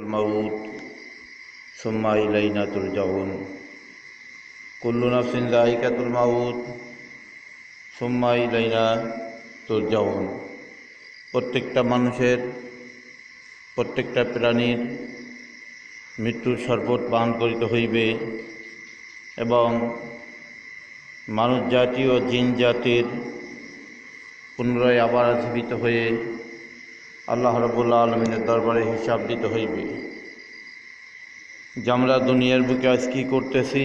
الموت ثم إلينا ترجعون كل نفس ذائقة الموت ثم إلينا ترجعون। প্রত্যেকটা মানুষের, প্রত্যেকটা প্রাণীর মৃত্যুর শরবত পান করিতে হইবে এবং মানুষ জাতি ও জিন জাতির পুনরায় আবার জীবিত হয়ে আল্লাহ রাব্বুল আলামিনের দরবারে হিসাব দিতে হইবে। যে আমরা দুনিয়ার বুকে আজ কী করতেছি,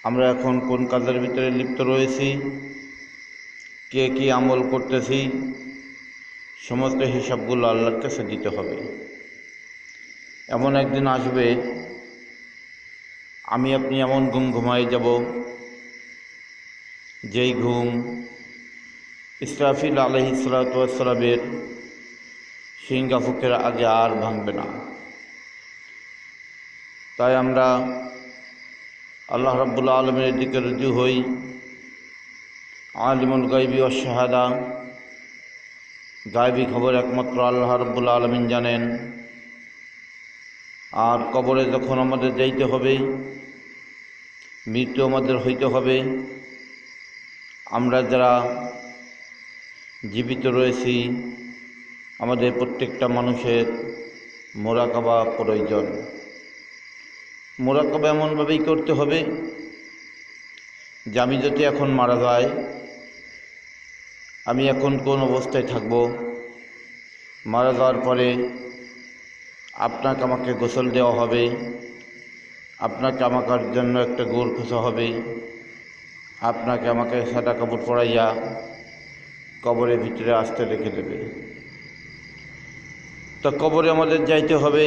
আমরা এখন কোন কাজের ভিতরে লিপ্ত রয়েছি, কে কী আমল করতেছি, সমস্ত হিসাবগুলো আল্লাহর কাছে দিতে হবে। এমন একদিন আসবে আমি আপনি এমন ঘুম ঘুমাই যাব যেই ঘুম ইসরাফিল আলাইহিস সালাতু ওয়াস সালামের সিংহা ফুঁকের আগে আর ভাঙবে না। তাই আমরা আল্লাহ রাব্বুল আলামিনের দিকে রুজু হই। আলিমুল গায়বি ওয়াশ শাহাদা, গায়বী খবর একমাত্র আল্লাহ রাব্বুল আলামিন জানেন। আর কবরে যখন আমাদের যাইতে হবে, মৃত্যু আমাদের হইতে হবে, আমরা যারা জীবিত রয়েছি আমাদের প্রত্যেকটা মানুষের মোরাকাবা প্রয়োজন। মোরাকাবা এমনভাবেই করতে হবে যে আমি যদি এখন মারা যাই, আমি এখন কোন অবস্থায় থাকব, মারা যাওয়ার পরে আপনাকে আমাকে গোসল দেওয়া হবে, আপনাকে আমাকার জন্য একটা গোড় খোঁচা হবে, আপনাকে আমাকে সাদা কাপড় পরাইয়া কবরের ভিতরে আসতে রেখে দেবে। তো কবরে আমাদের যাইতে হবে,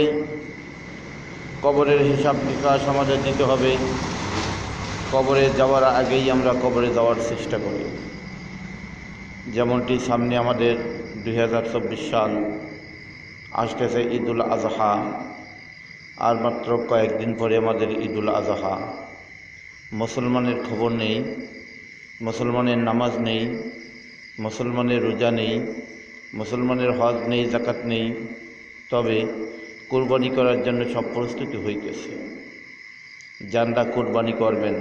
কবরের হিসাব নিকাশ আমাদের দিতে হবে। কবরে যাওয়ার আগেই আমরা কবরে যাওয়ার চেষ্টা করি। যেমনটি সামনে আমাদের 2024 সাল আসতেছে, ঈদুল আজহা, আর মাত্র কয়েকদিন পরে আমাদের ঈদুল আজহা। মুসলমানের খবর নেই, মুসলমানের নামাজ নেই, মুসলমানের রোজা নেই, মুসলমানের হজ নেই, যাকাত নেই, তবে কোরবানি করার জন্য সব প্রস্তুতি হইতেছে। যারা কোরবানি করবেন,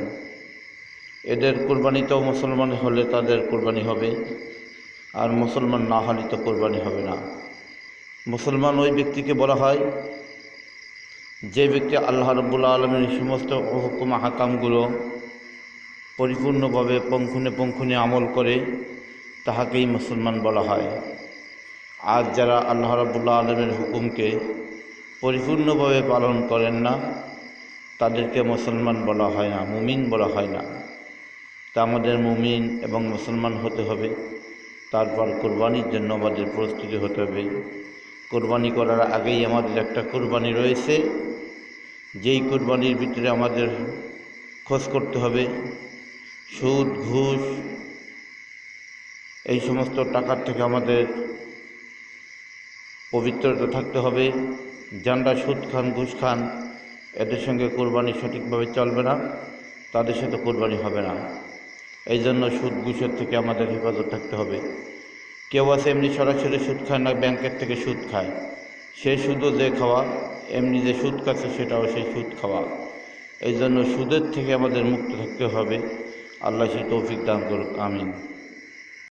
এদের কোরবানিতেও মুসলমান হলে তাদের কোরবানি হবে, আর মুসলমান না হলে তো কোরবানি হবে না। মুসলমান ওই ব্যক্তিকে বলা হয় যে ব্যক্তি আল্লাহ রাব্বুল আলামিনের সমস্ত হুকুম হাকামগুলো পরিপূর্ণভাবে পঙ্খুনে আমল করে, তাহাকেই মুসলমান বলা হয়। আর যারা আল্লাহ রাব্বুল আলামিনের হুকুমকে পরিপূর্ণভাবে পালন করেন না, তাদেরকে মুসলমান বলা হয় না, মুমিন বলা হয় না। তা আমাদের মুমিন এবং মুসলমান হতে হবে, তারপর কোরবানির জন্য আমাদের প্রস্তুতি হতে হবে। কোরবানি করার আগেই আমাদের একটা কোরবানি রয়েছে, যেই কোরবানির ভিতরে আমাদের খোঁজ করতে হবে। সুদ, ঘুষ, এই সমস্ত টাকার থেকে আমাদের পবিত্রতা থাকতে হবে। যারা সুদ খান, ঘুষ খান, এদের সঙ্গে কোরবানি সঠিকভাবে চলবে না, তাদের সাথে কোরবানি হবে না। এই জন্য সুদ ঘুষের থেকে আমাদের হেফাজত থাকতে হবে। কেউ আছে এমনি সরাসরি সুদ খায় না, ব্যাংকের থেকে সুদ খায়, সেই সুদও যে খাওয়া, এমনি যে সুদ খাচ্ছে সেটাও সেই সুদ খাওয়া। এই জন্য সুদের থেকে আমাদের মুক্ত থাকতে হবে। আল্লাহ সেই তৌফিক দান করুক, আমিন।